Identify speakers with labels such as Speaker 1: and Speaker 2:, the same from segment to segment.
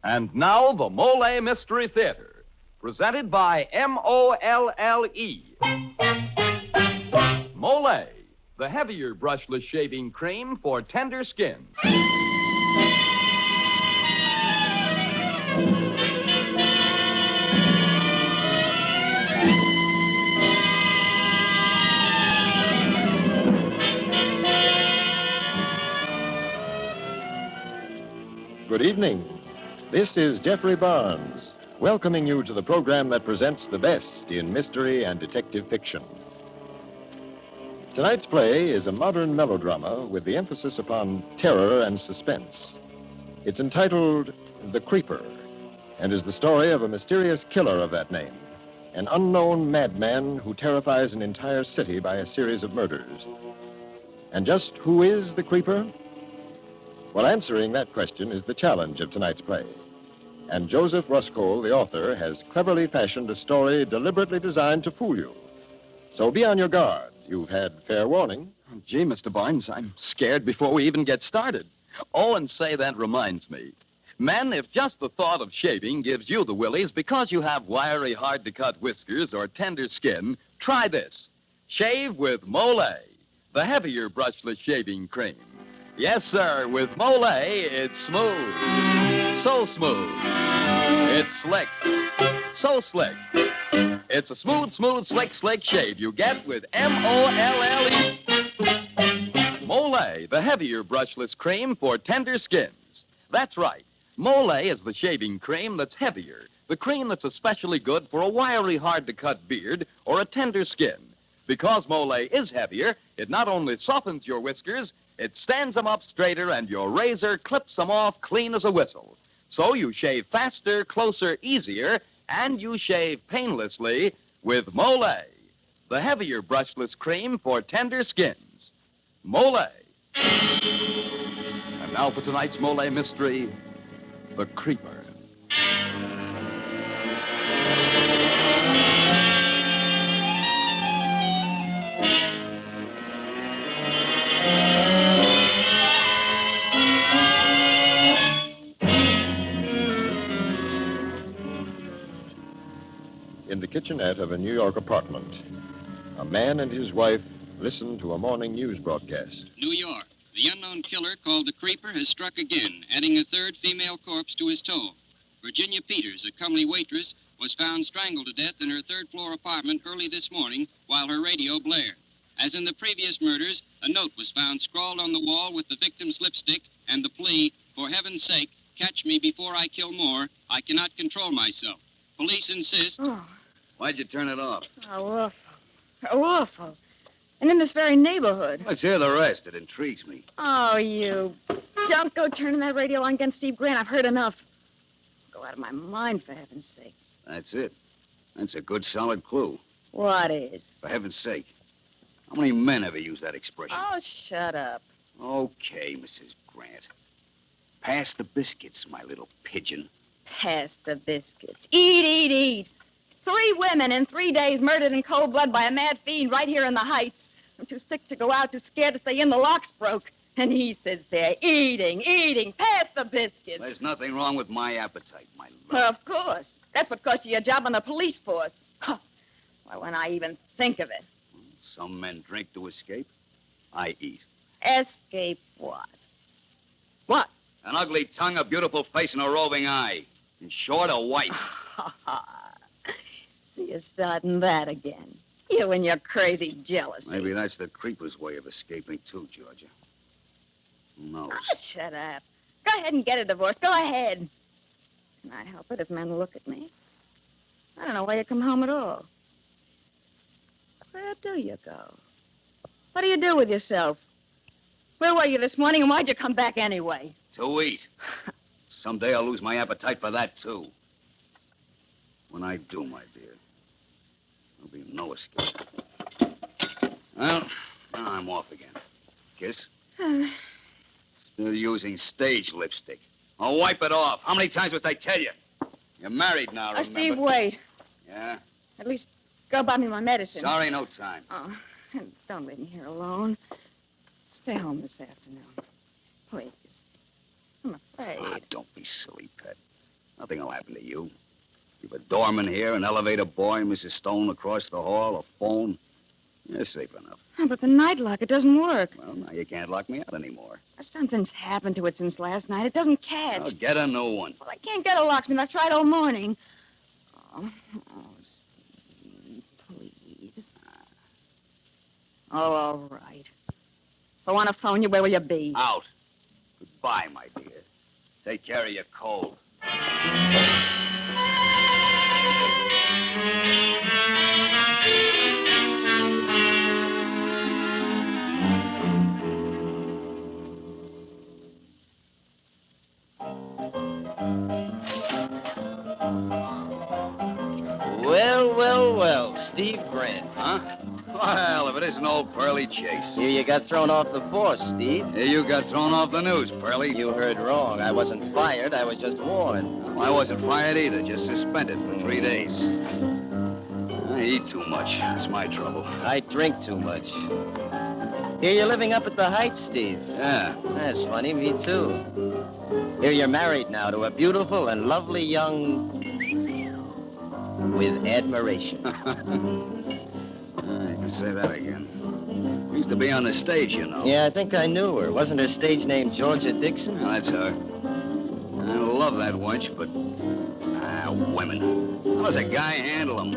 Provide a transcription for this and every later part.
Speaker 1: And now, the Molle Mystery Theater, presented by Molle. Molle, the heavier brushless shaving cream for tender skin.
Speaker 2: Good evening. This is Geoffrey Barnes, welcoming you to the program that presents the best in mystery and detective fiction. Tonight's play is a modern melodrama with the emphasis upon terror and suspense. It's entitled The Creeper, and is the story of a mysterious killer of that name, an unknown madman who terrifies an entire city by a series of murders. And just who is the Creeper? Well, answering that question is the challenge of tonight's play. And Joseph Ruskol, the author, has cleverly fashioned a story deliberately designed to fool you. So be on your guard. You've had fair warning.
Speaker 3: Oh, gee, Mr. Barnes, I'm scared before we even get started. Oh, and say, that reminds me. Men, if just the thought of shaving gives you the willies because you have wiry, hard-to-cut whiskers or tender skin, try this. Shave with Molle, the heavier brushless shaving cream. Yes, sir, with Molle, it's smooth. So smooth. It's slick. So slick. It's a smooth, slick shave you get with Molle. Molle, the heavier brushless cream for tender skins. That's right. Molle is the shaving cream that's heavier. The cream that's especially good for a wiry, hard-to-cut beard or a tender skin. Because Molle is heavier, it not only softens your whiskers, it stands them up straighter and your razor clips them off clean as a whistle. So you shave faster, closer, easier, and you shave painlessly with Molle, the heavier brushless cream for tender skins. Molle. And now for tonight's Molle mystery, The Creeper.
Speaker 2: In the kitchenette of a New York apartment, a man and his wife listen to a morning news broadcast.
Speaker 4: New York. The unknown killer called the Creeper has struck again, adding a third female corpse to his toll. Virginia Peters, a comely waitress, was found strangled to death in her third-floor apartment early this morning while her radio blared. As in the previous murders, a note was found scrawled on the wall with the victim's lipstick and the plea, "For heaven's sake, catch me before I kill more. I cannot control myself. Police insist."
Speaker 5: Oh.
Speaker 3: Why'd you turn it off?
Speaker 5: How awful. How awful. And in this very neighborhood.
Speaker 3: Let's hear the rest. It intrigues me.
Speaker 5: Oh, you. Don't go turning that radio on against Steve Grant. I've heard enough. Go out of my mind, for heaven's sake.
Speaker 3: That's it. That's a good, solid clue.
Speaker 5: What is?
Speaker 3: For heaven's sake. How many men ever use that expression?
Speaker 5: Oh, shut up.
Speaker 3: Okay, Mrs. Grant. Pass the biscuits, my little pigeon.
Speaker 5: Pass the biscuits. Eat. 3 women in 3 days murdered in cold blood by a mad fiend right here in the Heights. I'm too sick to go out, too scared to stay in. The lock's broke. And he sits there eating. Pass the biscuits.
Speaker 3: There's nothing wrong with my appetite, my love.
Speaker 5: Well, of course. That's what cost you your job on the police force. Huh. Why, when I even think of it.
Speaker 3: Some men drink to escape. I eat.
Speaker 5: Escape what? What?
Speaker 3: An ugly tongue, a beautiful face, and a roving eye. In short, a wife.
Speaker 5: See you starting that again. You and your crazy jealousy.
Speaker 3: Maybe that's the Creeper's way of escaping, too, Georgia. Who knows?
Speaker 5: Oh, shut up. Go ahead and get a divorce. Go ahead. Can I help it if men look at me? I don't know why you come home at all. Where do you go? What do you do with yourself? Where were you this morning, and why'd you come back anyway?
Speaker 3: To eat. Someday I'll lose my appetite for that, too. When I do, my dear, there'll be no escape. Well, now I'm off again. Kiss? Still using stage lipstick. I'll wipe it off. How many times must I tell you? You're married now, remember?
Speaker 5: Steve, wait.
Speaker 3: Yeah?
Speaker 5: At least go buy me my medicine.
Speaker 3: Sorry, no time.
Speaker 5: Oh, and don't leave me here alone. Stay home this afternoon. Please. I'm afraid.
Speaker 3: Ah, don't be silly, Pet.
Speaker 6: Nothing will happen to you. You've a doorman here, an elevator boy, Mrs. Stone across the hall, a phone. You're safe enough.
Speaker 5: Oh, but the night lock, it doesn't work.
Speaker 6: Well, now you can't lock me out anymore.
Speaker 5: Something's happened to it since last night. It doesn't catch.
Speaker 6: Well, get a new one.
Speaker 5: Well, I can't get a locksmith. I've tried all morning. Oh, Steve, please. Oh, all right. If I want to phone you, where will you be?
Speaker 6: Out. Goodbye, my dear. Take care of your cold.
Speaker 7: Well, Steve Grant.
Speaker 6: Huh? Well, if it isn't old Pearly Chase.
Speaker 7: Here you got thrown off the force, Steve.
Speaker 6: Here you got thrown off the news, Pearly.
Speaker 7: You heard wrong. I wasn't fired. I was just warned.
Speaker 6: I wasn't fired either, just suspended for 3 days. I eat too much. That's my trouble.
Speaker 7: I drink too much. Here you're living up at the Heights, Steve.
Speaker 6: Yeah.
Speaker 7: That's funny. Me too. Here you're married now to a beautiful and lovely young... with admiration.
Speaker 6: You can say that again. Used to be on the stage, you know.
Speaker 7: Yeah, I think I knew her. Wasn't her stage name Georgia Dixon?
Speaker 6: Yeah, that's her. I love that wench, but... women. How does a guy handle them?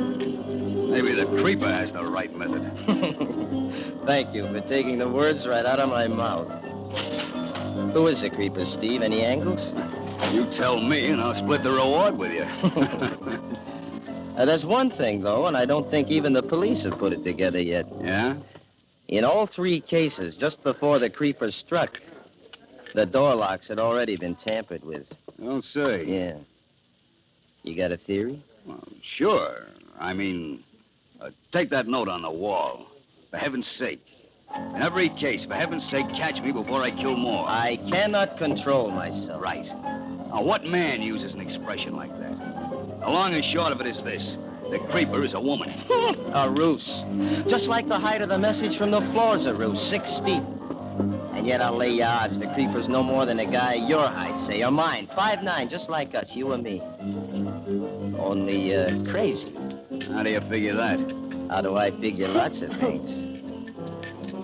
Speaker 6: Maybe the creeper has the right method.
Speaker 7: Thank you for taking the words right out of my mouth. Who is the creeper, Steve? Any angles?
Speaker 6: You tell me, and I'll split the reward with you.
Speaker 7: There's one thing, though, and I don't think even the police have put it together yet.
Speaker 6: Yeah?
Speaker 7: In all 3 cases, just before the creeper struck, the door locks had already been tampered with.
Speaker 6: Don't say.
Speaker 7: Yeah. You got a theory?
Speaker 6: Well, sure. I mean, take that note on the wall. For heaven's sake. In every case, for heaven's sake, catch me before I kill more.
Speaker 7: I cannot control myself.
Speaker 6: Right. Now, what man uses an expression like that? The long and short of it is this. The creeper is a woman.
Speaker 7: A ruse. Just like the height of the message from the floor's a ruse, 6 feet. And yet I'll lay you odds the creeper's no more than a guy your height, say, or mine, 5'9", just like us, you and me. Only, crazy.
Speaker 6: How do you figure that?
Speaker 7: How do I figure lots of things?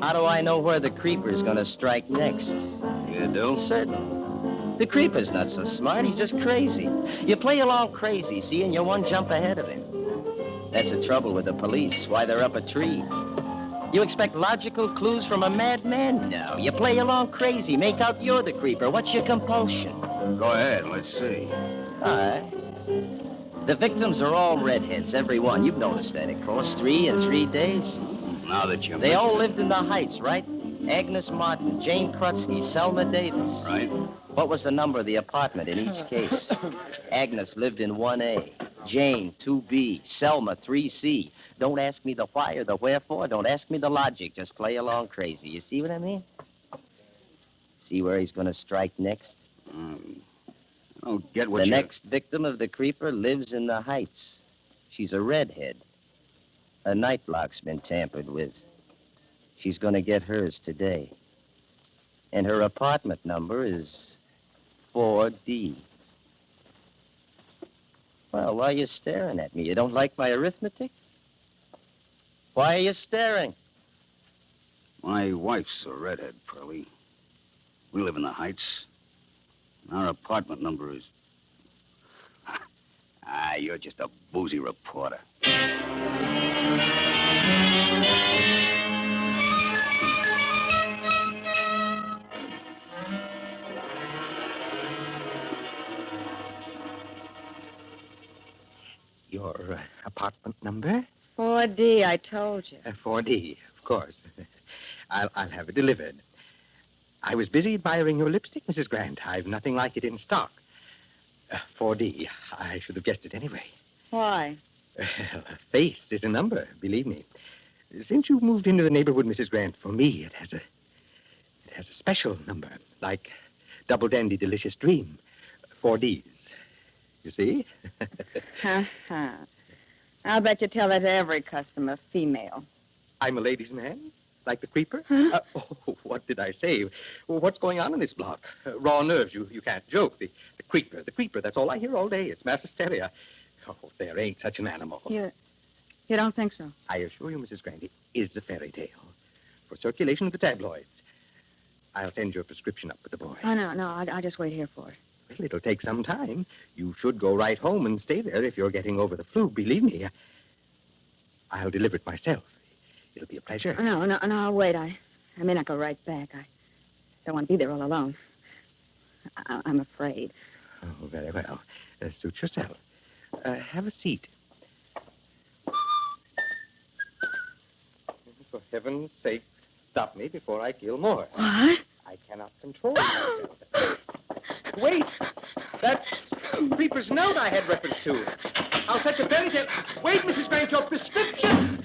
Speaker 7: How do I know where the creeper's gonna strike next?
Speaker 6: You do?
Speaker 7: Certain. The creeper's not so smart, he's just crazy. You play along crazy, see, and you're one jump ahead of him. That's the trouble with the police, why they're up a tree. You expect logical clues from a madman? No, you play along crazy, make out you're the creeper. What's your compulsion?
Speaker 6: Go ahead, let's see.
Speaker 7: All right. The victims are all redheads, every one. You've noticed that, of course. 3 in 3 days.
Speaker 6: Now that you
Speaker 7: They all
Speaker 6: mention
Speaker 7: lived in the Heights, right? Agnes Martin, Jane Krutsky, Selma Davis.
Speaker 6: it. Right?
Speaker 7: What was the number of the apartment in each case? Agnes lived in 1A, Jane 2B, Selma 3C. Don't ask me the why or the wherefore. Don't ask me the logic. Just play along crazy. You see what I mean? See where he's going to strike next?
Speaker 6: I don't get what
Speaker 7: The
Speaker 6: you...
Speaker 7: next victim of the creeper lives in the Heights. She's a redhead. Her night lock's been tampered with. She's going to get hers today. And her apartment number is 4D. Well, why are you staring at me? You don't like my arithmetic? Why are you staring?
Speaker 6: My wife's a redhead, Pearly. We live in the Heights. Our apartment number is... you're just a boozy reporter.
Speaker 8: Your apartment number?
Speaker 5: 4D, I told you.
Speaker 8: 4D, of course. I'll have it delivered. I was busy admiring your lipstick, Mrs. Grant. I've nothing like it in stock. 4D. I should have guessed it anyway.
Speaker 5: Why?
Speaker 8: A face is a number, believe me. Since you moved into the neighborhood, Mrs. Grant, for me, it has a special number, like Double Dandy Delicious Dream. 4Ds. You see?
Speaker 5: I'll bet you tell that to every customer, female.
Speaker 8: I'm a ladies' man. Like the creeper?
Speaker 5: Huh?
Speaker 8: What did I say? Well, what's going on in this block? Raw nerves, you can't joke. The creeper, that's all I hear all day. It's mass hysteria. Oh, there ain't such an animal.
Speaker 5: You don't think so?
Speaker 8: I assure you, Mrs. Grant, it is a fairy tale for circulation in the tabloids. I'll send your prescription up with the boy.
Speaker 5: Oh, no, I'll just wait here for it.
Speaker 8: Well, it'll take some time. You should go right home and stay there if you're getting over the flu. Believe me, I'll deliver it myself. It'll be a pleasure.
Speaker 5: No, I'll wait. I may not go right back. I don't want to be there all alone. I'm afraid.
Speaker 8: Oh, very well. Suit yourself. Have a seat. For heaven's sake, stop me before I feel more.
Speaker 5: What?
Speaker 8: I cannot control myself. Wait! That's Creeper's note I had reference to. I'll set the fairy tale. Wait, Mrs. Grant, your prescription!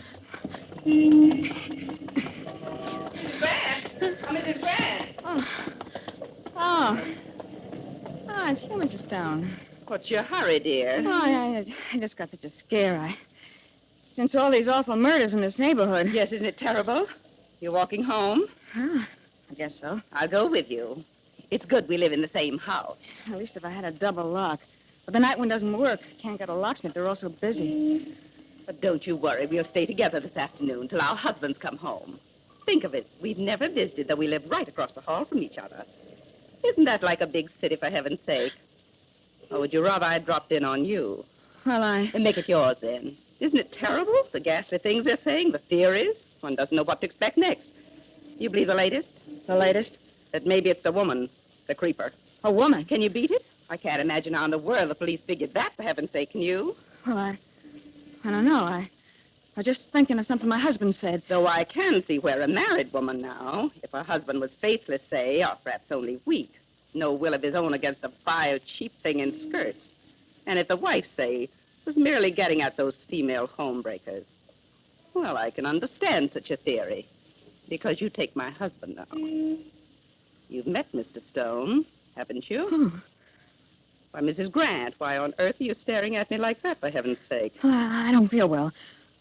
Speaker 5: Mrs. Grant! Oh, it's you, Mrs. Stone.
Speaker 9: What's your hurry, dear?
Speaker 5: Oh, I just got such a scare. Since all these awful murders in this neighborhood.
Speaker 9: Yes, isn't it terrible? You're walking home?
Speaker 5: Huh, I guess so.
Speaker 9: I'll go with you. It's good we live in the same house.
Speaker 5: At least if I had a double lock. But the night one doesn't work. Can't get a locksmith. They're all so busy.
Speaker 9: But don't you worry. We'll stay together this afternoon till our husbands come home. Think of it. We've never visited, though we live right across the hall from each other. Isn't that like a big city, for heaven's sake? Or would you rather I dropped in on you?
Speaker 5: Well,
Speaker 9: And make it yours, then. Isn't it terrible, the ghastly things they're saying, the theories? One doesn't know what to expect next. You believe the latest?
Speaker 5: The latest?
Speaker 9: That maybe it's the woman, the creeper.
Speaker 5: A woman?
Speaker 9: Can you beat it? I can't imagine how in the world the police figured that, for heaven's sake, can you?
Speaker 5: Well, I don't know. I was just thinking of something my husband said.
Speaker 9: Though I can see where a married woman now, if her husband was faithless, say, or perhaps only weak, no will of his own against a vile, cheap thing in skirts. And if the wife, say, was merely getting at those female homebreakers. Well, I can understand such a theory, because you take my husband now. You've met Mr. Stone, haven't you? Why, Mrs. Grant, why on earth are you staring at me like that, for heaven's sake?
Speaker 5: I don't feel well.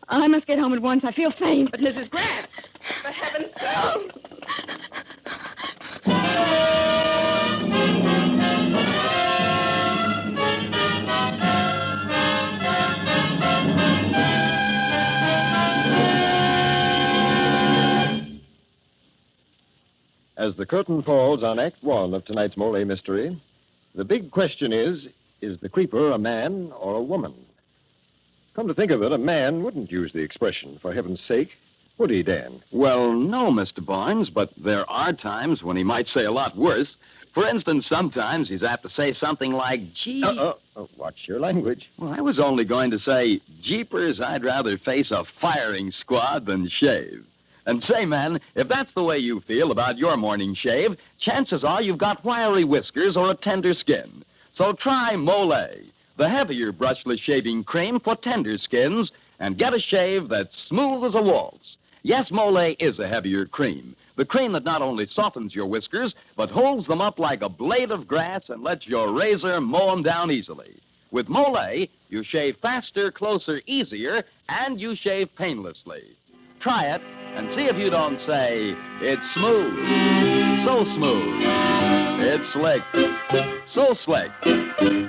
Speaker 5: I must get home at once. I feel faint.
Speaker 9: But Mrs. Grant, for heaven's sake!
Speaker 2: As the curtain falls on Act One of tonight's Molle mystery, the big question is the creeper a man or a woman? Come to think of it, a man wouldn't use the expression, for heaven's sake, would he, Dan?
Speaker 3: Well, no, Mr. Barnes, but there are times when he might say a lot worse. For instance, sometimes he's apt to say something like, gee...
Speaker 2: Watch your language.
Speaker 3: Well, I was only going to say, jeepers, I'd rather face a firing squad than shave. And say, man, if that's the way you feel about your morning shave, chances are you've got wiry whiskers or a tender skin. So try Molle, the heavier brushless shaving cream for tender skins, and get a shave that's smooth as a waltz. Yes, Molle is a heavier cream. The cream that not only softens your whiskers, but holds them up like a blade of grass and lets your razor mow them down easily. With Molle, you shave faster, closer, easier, and you shave painlessly. Try it and see if you don't say, it's smooth, so smooth, it's slick, so slick.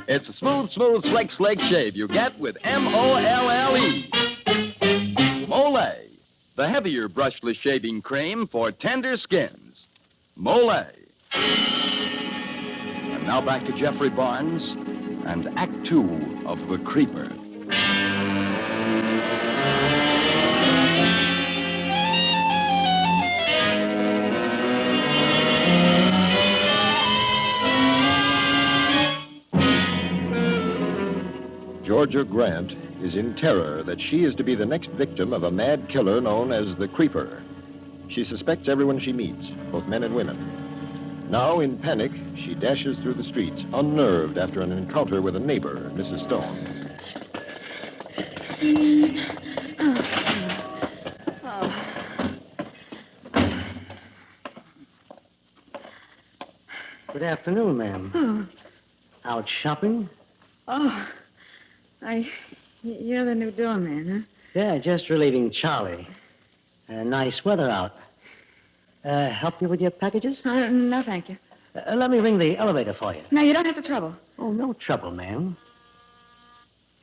Speaker 3: It's a smooth, slick shave you get with M-O-L-L-E. Molle, the heavier brushless shaving cream for tender skins. Molle. And now back to Geoffrey Barnes and Act Two of The Creeper.
Speaker 2: Georgia Grant is in terror that she is to be the next victim of a mad killer known as the Creeper. She suspects everyone she meets, both men and women. Now, in panic, she dashes through the streets, unnerved after an encounter with a neighbor, Mrs. Stone.
Speaker 10: Good afternoon, ma'am. Out shopping?
Speaker 5: You're the new doorman, huh?
Speaker 10: Yeah, just relieving Charlie. Nice weather out. Help you with your packages?
Speaker 5: No, thank you.
Speaker 10: Let me ring the elevator for you.
Speaker 5: No, you don't have to trouble.
Speaker 10: Oh, no trouble, ma'am.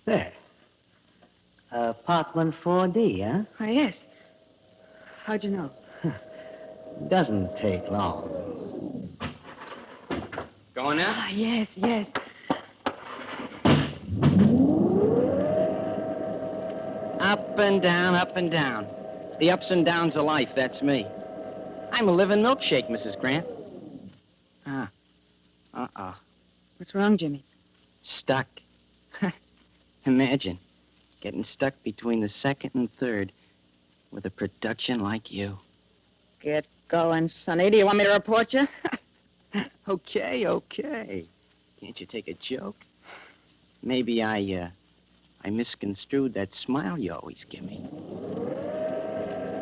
Speaker 10: There. Apartment 4D, huh?
Speaker 5: Oh, yes. How'd you know?
Speaker 10: Doesn't take long.
Speaker 7: Going out?
Speaker 5: Ah, yes.
Speaker 7: Up and down, up and down. The ups and downs of life, that's me. I'm a living milkshake, Mrs. Grant.
Speaker 5: What's wrong, Jimmy?
Speaker 7: Stuck. Imagine getting stuck between the second and third with a production like you.
Speaker 5: Get going, Sonny. Do you want me to report you?
Speaker 7: Okay. Can't you take a joke? Maybe I misconstrued that smile you always give me.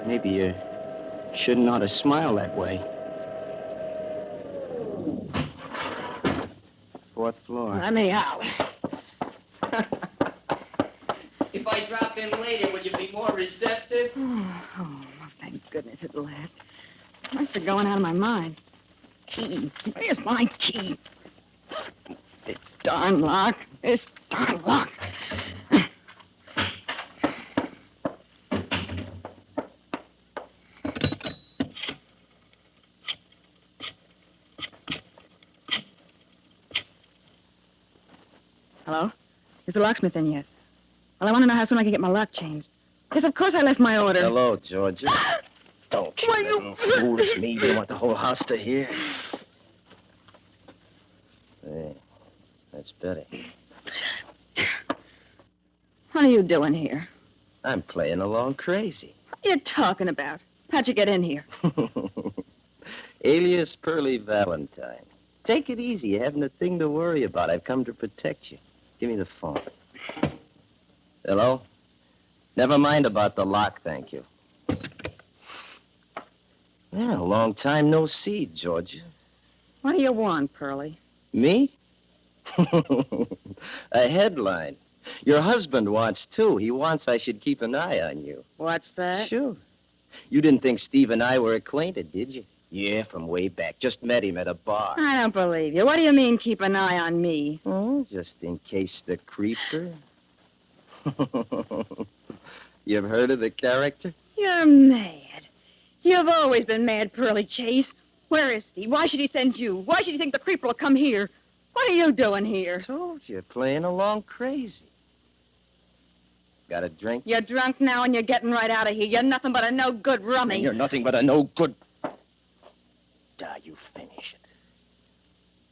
Speaker 7: Maybe you shouldn't ought to smile that way. 4th floor.
Speaker 5: Let me out.
Speaker 7: If I drop in later, would you be more receptive?
Speaker 5: Oh, thank goodness at last. Must be going out of my mind. Key. Where's my key? This darn lock. Hello? Is the locksmith in yet? Well, I want to know how soon I can get my lock changed. Yes, of course I left my order.
Speaker 7: Hello, Georgia. Don't you little fool. It's me. You want the whole house to hear? Hey, that's better.
Speaker 5: What are you doing here?
Speaker 7: I'm playing along crazy.
Speaker 5: What are you talking about? How'd you get in here?
Speaker 7: Alias Pearly Valentine. Take it easy. You haven't a thing to worry about. I've come to protect you. Give me the phone. Hello? Never mind about the lock, thank you. Yeah, a long time no see, Georgia.
Speaker 5: What do you want, Pearlie?
Speaker 7: Me? A headline. Your husband wants, too. He wants I should keep an eye on you.
Speaker 5: What's that?
Speaker 7: Sure. You didn't think Steve and I were acquainted, did you? Yeah, from way back. Just met him at a bar.
Speaker 5: I don't believe you. What do you mean, keep an eye on me?
Speaker 7: Oh, just in case the creeper. You've heard of the character?
Speaker 5: You're mad. You've always been mad, Pearlie Chase. Where is he? Why should he send you? Why should he think the creeper will come here? What are you doing here?
Speaker 7: Told you, playing along crazy. Got a drink?
Speaker 5: You're drunk now and you're getting right out of here. You're nothing but a no-good rummy.
Speaker 7: You're nothing but a no-good... you finish it.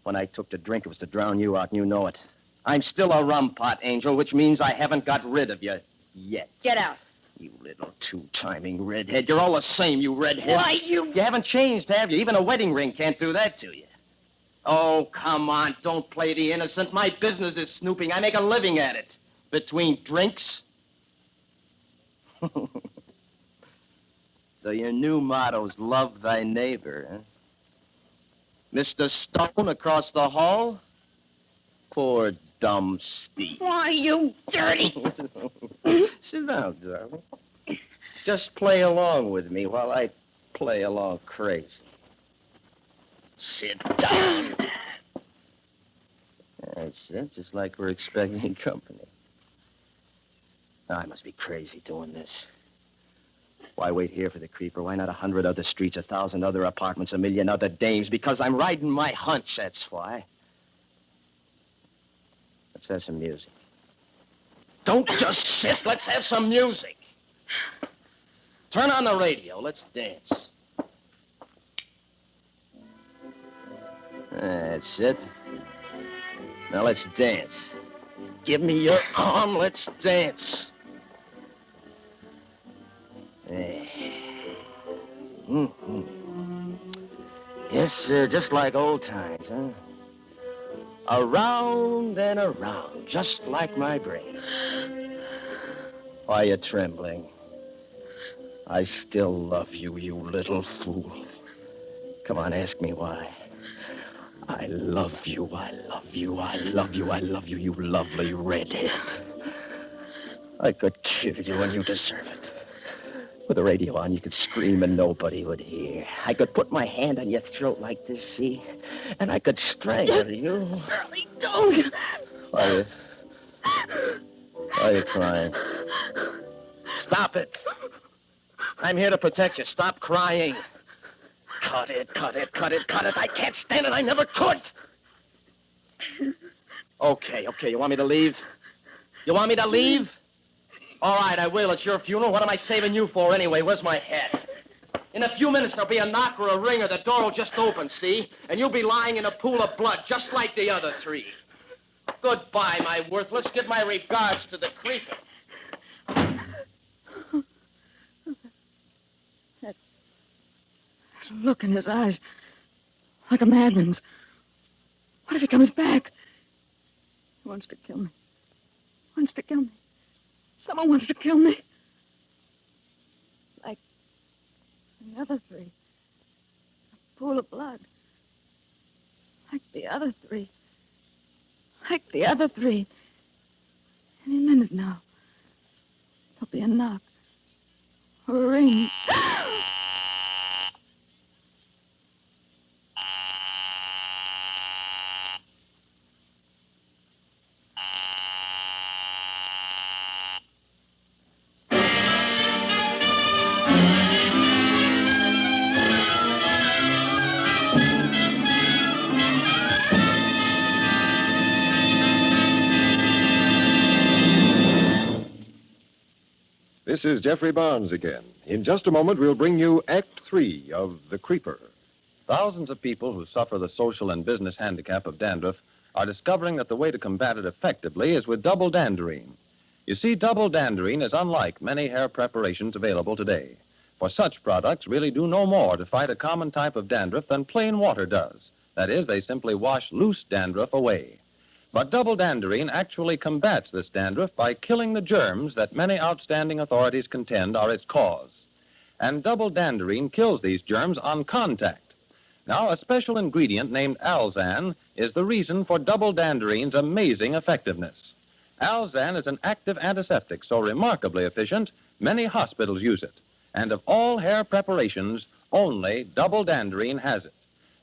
Speaker 7: When I took to drink, it was to drown you out, and you know it. I'm still a rum pot, Angel, which means I haven't got rid of you yet.
Speaker 5: Get out.
Speaker 7: You little two-timing redhead. You're all the same, you redhead.
Speaker 5: Why, you...
Speaker 7: You haven't changed, have you? Even a wedding ring can't do that to you. Oh, come on. Don't play the innocent. My business is snooping. I make a living at it. Between drinks. So your new motto's love thy neighbor, huh? Mr. Stone across the hall? Poor dumb Steve.
Speaker 5: Why, you dirty...
Speaker 7: Sit down, darling. Just play along with me while I play along crazy. Sit down. That's it, just like we're expecting company. I must be crazy doing this. Why wait here for the creeper? Why not 100 other streets, 1,000 other apartments, 1,000,000 other dames? Because I'm riding my hunch, that's why. Let's have some music. Don't just sit. Let's have some music. Turn on the radio. Let's dance. That's it. Now let's dance. Give me your arm. Let's dance. Mm-hmm. Yes, sir. Just like old times, huh? Around and around, just like my brain. Why are you trembling? I still love you, you little fool. Come on, ask me why. I love you, I love you, I love you, I love you, you lovely redhead. I could kill you and you deserve it. With the radio on, you could scream and nobody would hear. I could put my hand on your throat like this, see? And I could strangle you.
Speaker 5: Curly, don't.
Speaker 7: Why are you crying? Stop it. I'm here to protect you. Stop crying. Cut it. I can't stand it. I never could. Okay. You want me to leave? You want me to leave? All right, I will. It's your funeral. What am I saving you for anyway? Where's my hat? In a few minutes, there'll be a knock or a ringer. The door will just open, see? And you'll be lying in a pool of blood, just like the other three. Goodbye, my worthless. Give my regards to the creeper.
Speaker 5: That look in his eyes, like a madman's. What if he comes back? He wants to kill me. Someone wants to kill me. Like the other three. A pool of blood. Like the other three. Any minute now. There'll be a knock. Or a ring.
Speaker 2: This is Geoffrey Barnes again. In just a moment, we'll bring you Act 3 of The Creeper.
Speaker 1: Thousands of people who suffer the social and business handicap of dandruff are discovering that the way to combat it effectively is with double danderine. You see, double danderine is unlike many hair preparations available today. For such products really do no more to fight a common type of dandruff than plain water does. That is, they simply wash loose dandruff away. But double danderine actually combats this dandruff by killing the germs that many outstanding authorities contend are its cause. And double danderine kills these germs on contact. Now, a special ingredient named alzan is the reason for double danderine's amazing effectiveness. Alzan is an active antiseptic so remarkably efficient, many hospitals use it. And of all hair preparations, only double danderine has it.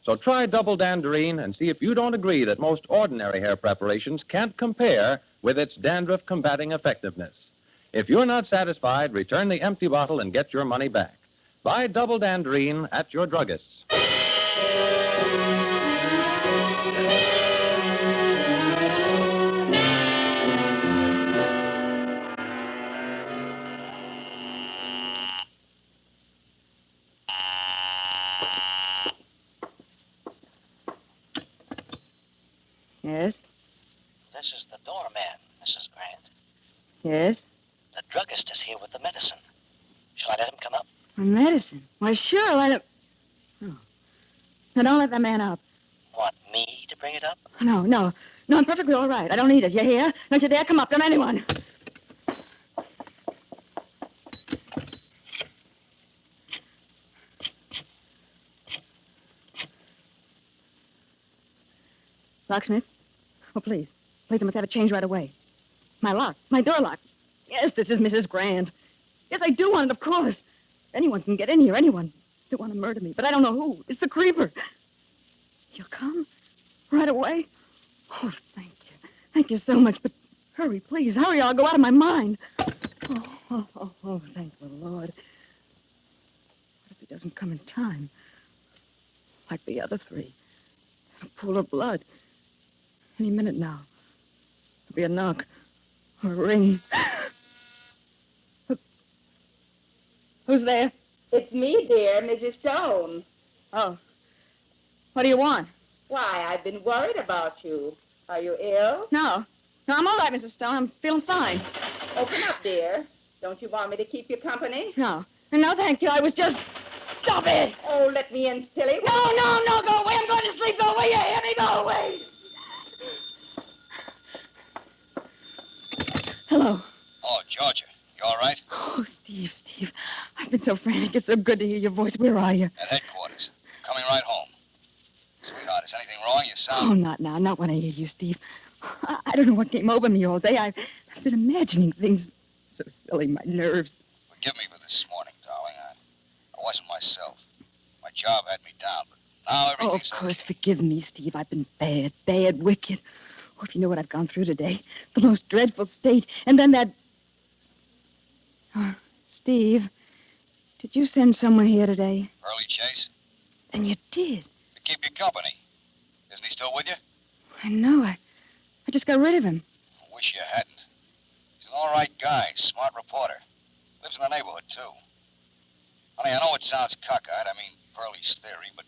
Speaker 1: So try double danderine and see if you don't agree that most ordinary hair preparations can't compare with its dandruff-combating effectiveness. If you're not satisfied, return the empty bottle and get your money back. Buy double danderine at your druggist's.
Speaker 5: Yes?
Speaker 11: This is the doorman, Mrs. Grant.
Speaker 5: Yes?
Speaker 11: The druggist is here with the medicine. Shall I let him come up?
Speaker 5: My medicine? Why, sure, let him... Oh. Now, don't let that man up.
Speaker 11: Want me to bring it up?
Speaker 5: No, I'm perfectly all right. I don't need it. You hear? Don't you dare come up. Don't anyone. Locksmith? Oh, please. Please, I must have it changed right away. My lock. My door lock. Yes, this is Mrs. Grant. Yes, I do want it, of course. Anyone can get in here, anyone. They want to murder me, but I don't know who. It's the creeper. You'll come? Right away? Oh, thank you. Thank you so much, but hurry, please. Hurry, or I'll go out of my mind. Oh, thank the Lord. What if he doesn't come in time? Like the other three. A pool of blood. Any minute now. There'll be a knock. Or a ring. Who's there?
Speaker 9: It's me, dear, Mrs. Stone.
Speaker 5: Oh. What do you want?
Speaker 9: Why, I've been worried about you. Are you ill?
Speaker 5: No, I'm all right, Mrs. Stone. I'm feeling fine.
Speaker 9: Open up, dear. Don't you want me to keep you company?
Speaker 5: No, thank you. I was just... Stop it!
Speaker 9: Oh, let me in, silly.
Speaker 5: No, go away. I'm going to sleep. Go away. You hear me? Go away. Hello.
Speaker 6: Oh, Georgia, you all right?
Speaker 5: Oh, Steve. I've been so frantic. It's so good to hear your voice. Where are you?
Speaker 6: At headquarters. Coming right home. Sweetheart, is anything wrong? You sound...
Speaker 5: Oh, not now. Not when I hear you, Steve. I don't know what came over me all day. I've been imagining things so silly, my nerves.
Speaker 6: Forgive me for this morning, darling. wasn't myself. My job had me down, but now
Speaker 5: Oh, of
Speaker 6: everything's...
Speaker 5: course, forgive me, Steve. I've been bad, wicked. Oh, if you knew what I've gone through today. The most dreadful state. And then that... Oh, Steve, did you send someone here today?
Speaker 6: Early Chase?
Speaker 5: And you did.
Speaker 6: To keep you company. Isn't he still with you?
Speaker 5: I know. I just got rid of him.
Speaker 6: I wish you hadn't. He's an all right guy, smart reporter. Lives in the neighborhood, too. Honey, I know it sounds cockeyed, I mean Pearlie's theory, but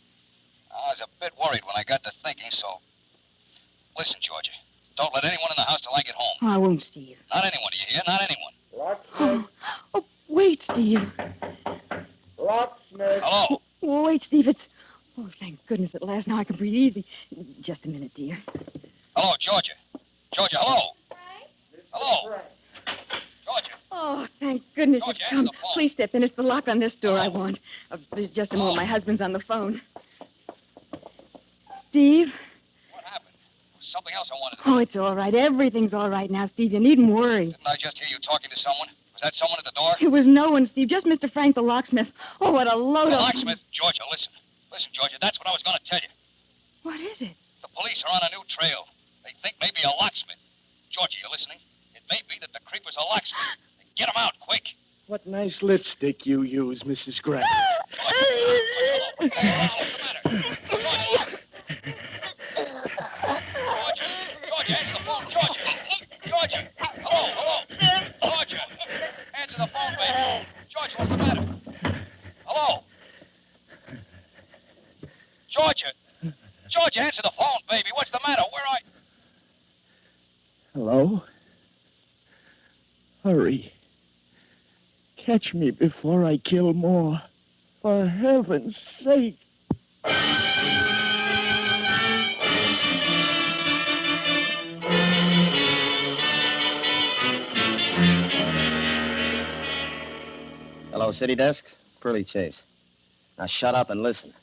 Speaker 6: I was a bit worried when I got to thinking, so... Listen, Georgia, don't let anyone in the house till I get home.
Speaker 5: Oh, I won't, Steve.
Speaker 6: Not anyone, do you hear? Not anyone.
Speaker 5: Oh, wait, Steve.
Speaker 2: Locksmith.
Speaker 6: Hello?
Speaker 5: Oh, wait, Steve, it's... Oh, thank goodness at last. Now I can breathe easy. Just a minute, dear.
Speaker 6: Hello, Georgia. Georgia, hello. Hello. Georgia.
Speaker 5: Oh, thank goodness
Speaker 6: George,
Speaker 5: you've
Speaker 6: answer
Speaker 5: come.
Speaker 6: the phone.
Speaker 5: Please step in. It's the lock on this door I
Speaker 6: Hello.
Speaker 5: want. Just a moment.
Speaker 6: Hello.
Speaker 5: My husband's on the phone. Steve?
Speaker 6: What happened? There was something else I wanted to
Speaker 5: Oh, it's all right. Everything's all right now, Steve. You needn't worry.
Speaker 6: Didn't I just hear you talking to someone? Was that someone at the door?
Speaker 5: It was no one, Steve. Just Mr. Frank the locksmith. Oh, what a load
Speaker 6: The
Speaker 5: of...
Speaker 6: locksmith. Georgia, listen. Listen, Georgia, that's what I was going to tell you.
Speaker 5: What is it?
Speaker 6: The police are on a new trail. They think maybe a locksmith. Georgia, you listening? It may be that the creeper's a locksmith. Get him out, quick.
Speaker 10: What nice lipstick you use, Mrs. Grant.
Speaker 6: What's the matter? Georgia, answer the phone. Georgia. Hello. Georgia, answer the phone, baby. Georgia, what's the matter? Hello. Georgia, answer the phone, baby. What's the matter? Where are you?
Speaker 10: Hello? Hurry. Catch me before I kill more. For heaven's sake.
Speaker 7: Hello, City Desk? Pearlie Chase. Now shut up and listen.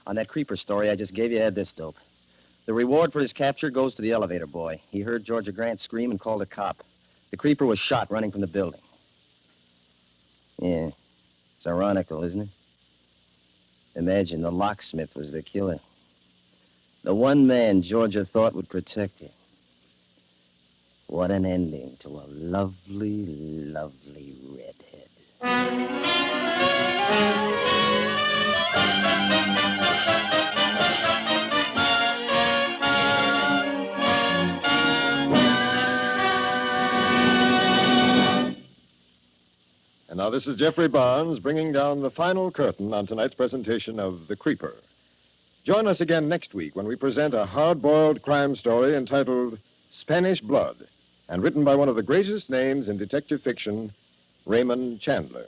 Speaker 7: On that creeper story I just gave you, had this dope. The reward for his capture goes to the elevator boy. He heard Georgia Grant scream and called a cop. The creeper was shot running from the building. Yeah. It's ironical, isn't it? Imagine the locksmith was the killer. The one man Georgia thought would protect her. What an ending to a lovely, lovely redhead.
Speaker 2: And now this is Geoffrey Barnes bringing down the final curtain on tonight's presentation of The Creeper. Join us again next week when we present a hard-boiled crime story entitled Spanish Blood, and written by one of the greatest names in detective fiction, Raymond Chandler.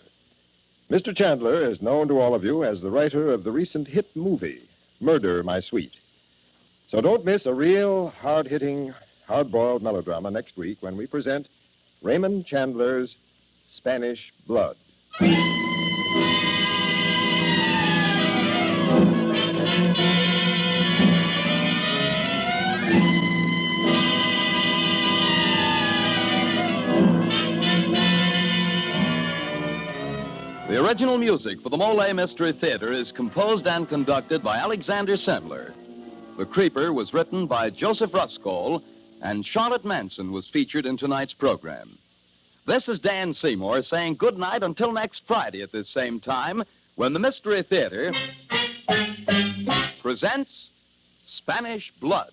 Speaker 2: Mr. Chandler is known to all of you as the writer of the recent hit movie, Murder, My Sweet. So don't miss a real hard-hitting, hard-boiled melodrama next week when we present Raymond Chandler's Spanish Blood.
Speaker 3: The original music for the Molle Mystery Theater is composed and conducted by Alexander Sandler. The Creeper was written by Joseph Ruskol, and Charlotte Manson was featured in tonight's program. This is Dan Seymour saying good night until next Friday at this same time, when the Mystery Theater presents Spanish Blood.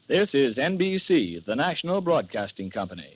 Speaker 12: This is NBC, the national broadcasting company.